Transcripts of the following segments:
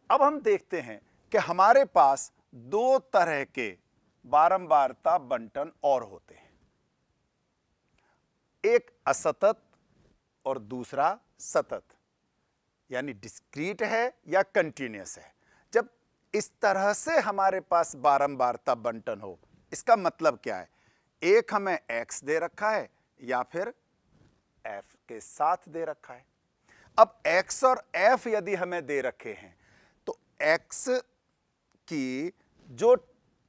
अब हम देखते हैं कि हमारे पास दो तरह के बारंबारता बंटन और होते हैं, एक असतत और दूसरा सतत, यानी डिस्क्रीट है या कंटीन्यूअस है। जब इस तरह से हमारे पास बारंबारता बंटन हो, इसका मतलब क्या है? एक हमें x दे रखा है या फिर f के साथ दे रखा है। अब x और f यदि हमें दे रखे हैं तो x की जो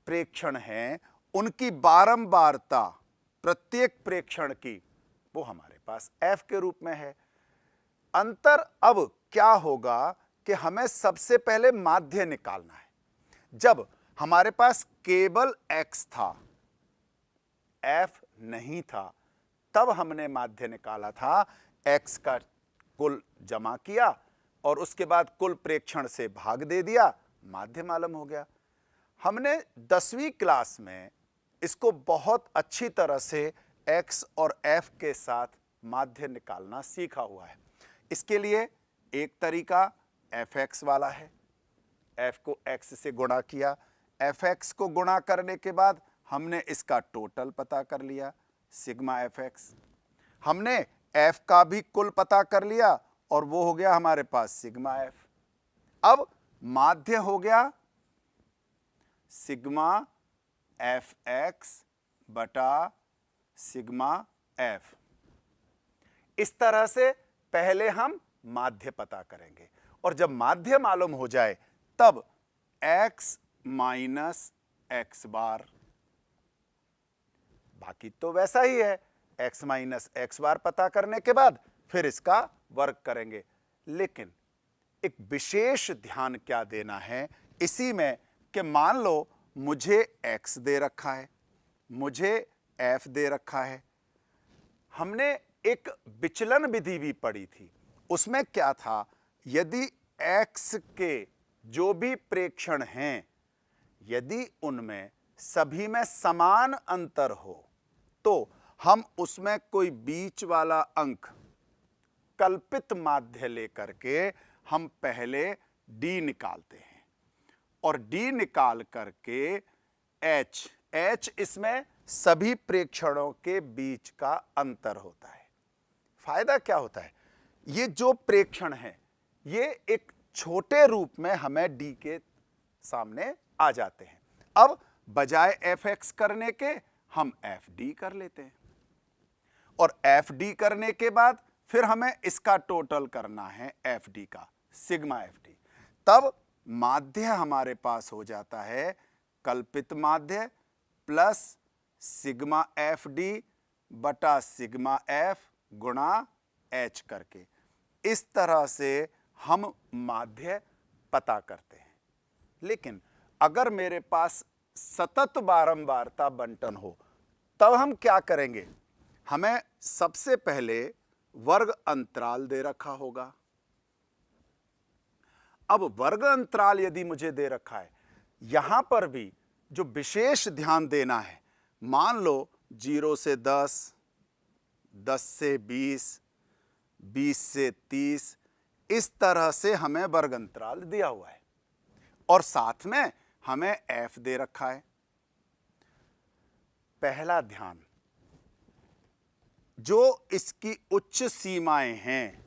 प्रेक्षण हैं उनकी बारंबारता प्रत्येक प्रेक्षण की वो हमारे पास f के रूप में है। अंतर अब क्या होगा कि हमें सबसे पहले माध्य निकालना है। जब हमारे पास केवल x था, f नहीं था, तब हमने माध्य निकाला था, x का कुल जमा किया और उसके बाद कुल प्रेक्षण से भाग दे दिया, माध्य मालूम हो गया। हमने 10वीं क्लास में इसको बहुत अच्छी तरह से x और f के साथ माध्य निकालना सीखा हुआ है। इसके लिए एक तरीका fx वाला है, f को x से गुणा किया, fx को गुणा करने के बाद हमने इसका टोटल पता कर लिया, सिग्मा fx। हमने f का भी कुल पता कर लिया और वो हो गया हमारे पास सिग्मा f। अब माध्य हो गया सिग्मा fx बटा सिग्मा f। इस तरह से पहले हम माध्य पता करेंगे और जब माध्य मालूम हो जाए तब x माइनस एक्स बार, बाकी तो वैसा ही है, x माइनस एक्स बार पता करने के बाद फिर इसका वर्ग करेंगे। लेकिन एक विशेष ध्यान क्या देना है इसी में कि मान लो मुझे x दे रखा है, मुझे f दे रखा है। हमने एक विचलन विधि भी पढ़ी थी, उसमें क्या था, यदि x के जो भी प्रेक्षण हैं यदि उनमें सभी में समान अंतर हो तो हम उसमें कोई बीच वाला अंक कल्पित माध्य लेकर के हम पहले d निकालते हैं और d निकाल करके h इसमें सभी प्रेक्षणों के बीच का अंतर होता है। फायदा क्या होता है, ये जो प्रेक्षण है ये एक छोटे रूप में हमें d के सामने आ जाते हैं। अब बजाय fx करने के हम fd कर लेते हैं और fd करने के बाद फिर हमें इसका टोटल करना है fd का, सिग्मा fd। तब माध्य हमारे पास हो जाता है कल्पित माध्य प्लस सिग्मा fd बटा सिग्मा f गुणा h करके। इस तरह से हम माध्य पता करते हैं। लेकिन अगर मेरे पास सतत बारंबारता बंटन हो तब हम क्या करेंगे, हमें सबसे पहले वर्ग अंतराल दे रखा होगा। अब वर्ग अंतराल यदि मुझे दे रखा है, यहां पर भी जो विशेष ध्यान देना है, मान लो 0 से 10, 10 से 20, 20 से 30, इस तरह से हमें वर्ग अंतराल दिया हुआ है और साथ में हमें f दे रखा है। पहला ध्यान, जो इसकी उच्च सीमाएं हैं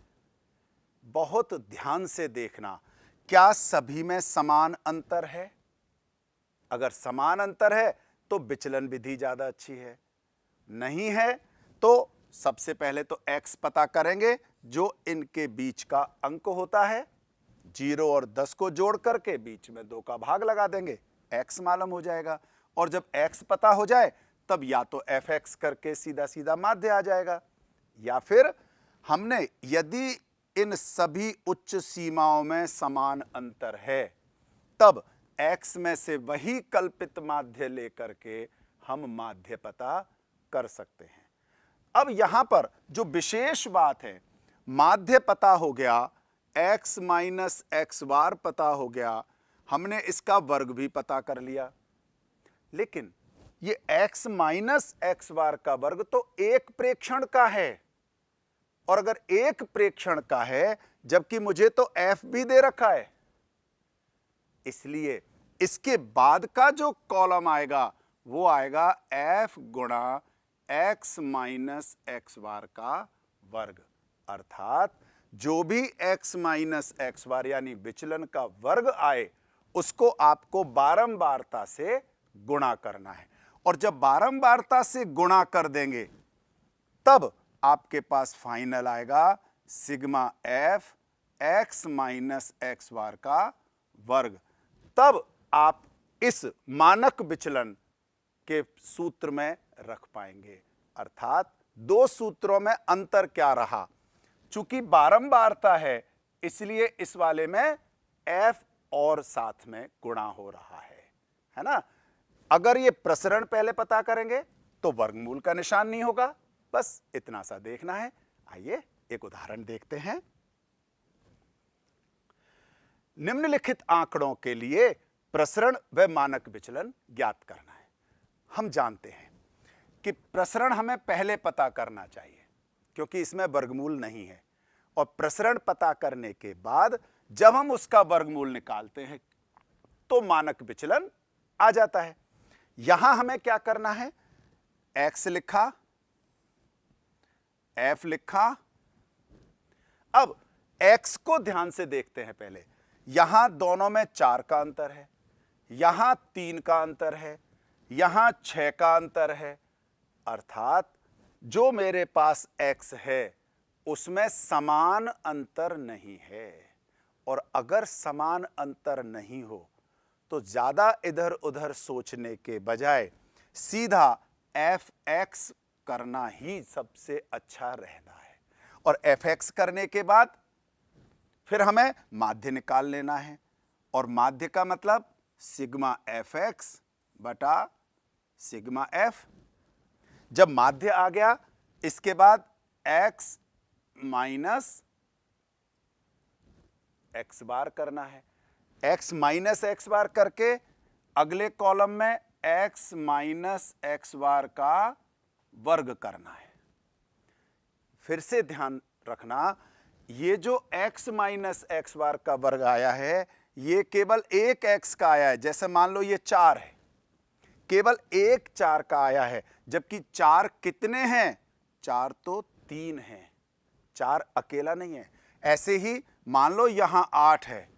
बहुत ध्यान से देखना, क्या सभी में समान अंतर है? अगर समान अंतर है तो विचलन विधि ज्यादा अच्छी है, नहीं है तो सबसे पहले तो x पता करेंगे जो इनके बीच का अंक होता है, 0 और 10 को जोड़ करके बीच में 2 का भाग लगा देंगे, x मालूम हो जाएगा। और जब x पता हो जाए तब या तो fx करके सीधा सीधा माध्य आ जाएगा, या फिर हमने यदि इन सभी उच्च सीमाओं में समान अंतर है तब x में से वही कल्पित माध्य लेकर के हम माध्य पता कर सकते हैं। अब यहां पर जो विशेष बात है, माध्य पता हो गया, x माइनस एक्स बार पता हो गया, हमने इसका वर्ग भी पता कर लिया। लेकिन ये x माइनस एक्स बार का वर्ग तो एक प्रेक्षण का है, और अगर एक प्रेक्षण का है जबकि मुझे तो f भी दे रखा है इसलिए इसके बाद का जो कॉलम आएगा वो आएगा f गुणा x माइनस एक्स बार का वर्ग। अर्थात जो भी x माइनस एक्स बार यानी विचलन का वर्ग आए उसको आपको बारंबारता से गुणा करना है, और जब बारंबारता से गुणा कर देंगे तब आपके पास फाइनल आएगा sigma f x minus x bar का वर्ग। तब आप इस मानक विचलन के सूत्र में रख पाएंगे। अर्थात दो सूत्रों में अंतर क्या रहा, चूंकि बारंबारता है इसलिए इस वाले में f और साथ में गुणा हो रहा है ना। अगर ये प्रसरण पहले पता करेंगे तो वर्गमूल का निशान नहीं होगा, बस इतना सा देखना है। आइए एक उदाहरण देखते हैं। निम्नलिखित आंकड़ों के लिए प्रसरण व मानक विचलन ज्ञात करना है। हम जानते हैं कि प्रसरण हमें पहले पता करना चाहिए क्योंकि इसमें वर्गमूल नहीं है, और प्रसरण पता करने के बाद जब हम उसका वर्गमूल निकालते हैं तो मानक विचलन आ जाता है। यहां हमें क्या करना है, x लिखा, f लिखा। अब x को ध्यान से देखते हैं। पहले यहां दोनों में 4 का अंतर है, यहां 3 का अंतर है, यहां 6 का अंतर है। अर्थात जो मेरे पास x है उसमें समान अंतर नहीं है, और अगर समान अंतर नहीं हो तो ज्यादा इधर उधर सोचने के बजाय सीधा fx करना ही सबसे अच्छा रहता है। और fx करने के बाद फिर हमें माध्य निकाल लेना है, और माध्य का मतलब सिग्मा fx बटा सिग्मा f। जब माध्य आ गया इसके बाद x माइनस एक्स बार करना है। x माइनस एक्स बार करके अगले कॉलम में x माइनस एक्स बार का वर्ग करना है। फिर से ध्यान रखना, ये जो x माइनस एक्स बार का वर्ग आया है ये केवल एक x का आया है। जैसे मान लो ये 4 है, केवल एक 4 का आया है, जबकि 4 कितने हैं, 4 तो 3 हैं, 4 अकेला नहीं है। ऐसे ही मान लो यहां 8 है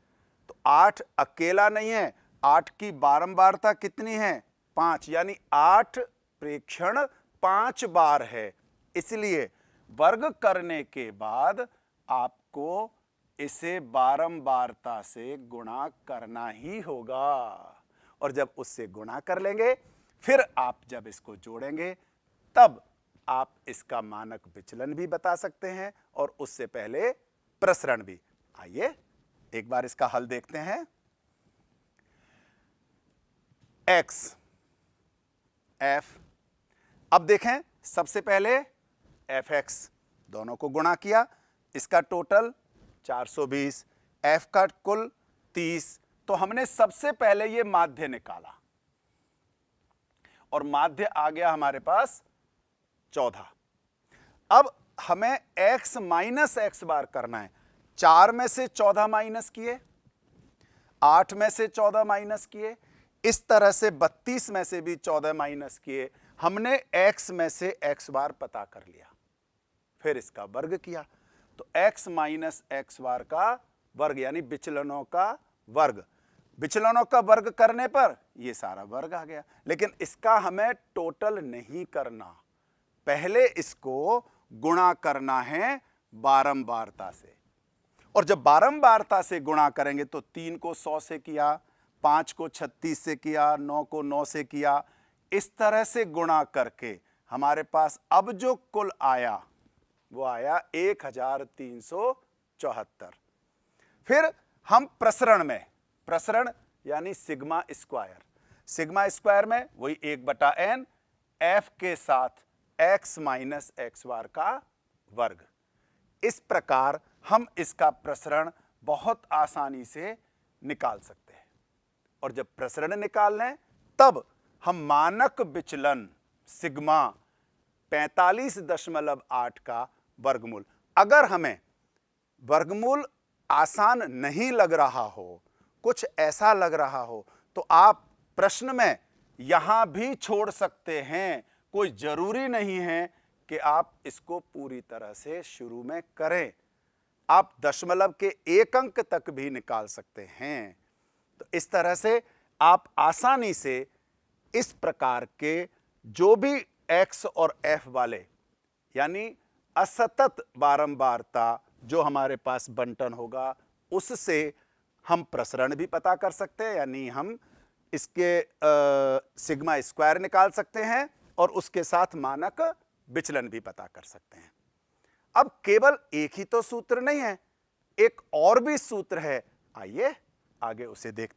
तो 8 अकेला नहीं है, 8 की बारंबारता कितनी है, 5, यानी 8 प्रेक्षण 5 बार है। इसलिए वर्ग करने के बाद आपको इसे बारंबारता से गुणा करना ही होगा, और जब उससे गुणा कर लेंगे फिर आप जब इसको जोड़ेंगे तब आप इसका मानक विचलन भी बता सकते हैं और उससे पहले प्रसरण भी। आइए एक बार इसका हल देखते हैं। x f, अब देखें सबसे पहले fx दोनों को गुणा किया, इसका टोटल 420, f का कुल 30। तो हमने सबसे पहले ये माध्य निकाला और माध्य आ गया हमारे पास 14। अब हमें x माइनस एक्स बार करना है। 4 में से 14 माइनस किए, 8 में से 14 माइनस किए, इस तरह से 32 में से भी 14 माइनस किए। हमने x में से x बार पता कर लिया, फिर इसका वर्ग किया तो x माइनस एक्स बार का वर्ग यानी विचलनों का वर्ग। विचलनों का वर्ग करने पर यह सारा वर्ग आ गया, लेकिन इसका हमें टोटल नहीं करना, पहले इसको गुणा करना है बारंबारता से। और जब बारंबारता से गुणा करेंगे तो 3 को 100 से किया, 5 को 36 से किया, 9 को 9 से किया, इस तरह से गुणा करके हमारे पास अब जो कुल आया वो आया 1374। फिर हम प्रसरण में, प्रसरण यानी सिग्मा स्क्वायर, सिग्मा स्क्वायर में वही 1/n f के साथ x माइनस एक्स बार का वर्ग। इस प्रकार हम इसका प्रसरण बहुत आसानी से निकाल सकते हैं। और जब प्रसरण निकाल लें तब हम मानक विचलन सिग्मा 45.8 का वर्गमूल, अगर हमें वर्गमूल आसान नहीं लग रहा हो कुछ ऐसा लग रहा हो तो आप प्रश्न में यहां भी छोड़ सकते हैं। कोई जरूरी नहीं है कि आप इसको पूरी तरह से शुरू में करें। आप दशमलव के 1 अंक तक भी निकाल सकते हैं। तो इस तरह से आप आसानी से इस प्रकार के जो भी x और f वाले यानी असतत बारंबारता जो हमारे पास बंटन होगा उससे हम प्रसरण भी पता कर सकते हैं, यानी हम इसके सिग्मा स्क्वायर निकाल सकते हैं और उसके साथ मानक विचलन भी पता कर सकते हैं। अब केवल एक ही तो सूत्र नहीं है, एक और भी सूत्र है। आइए आगे उसे देखते हैं।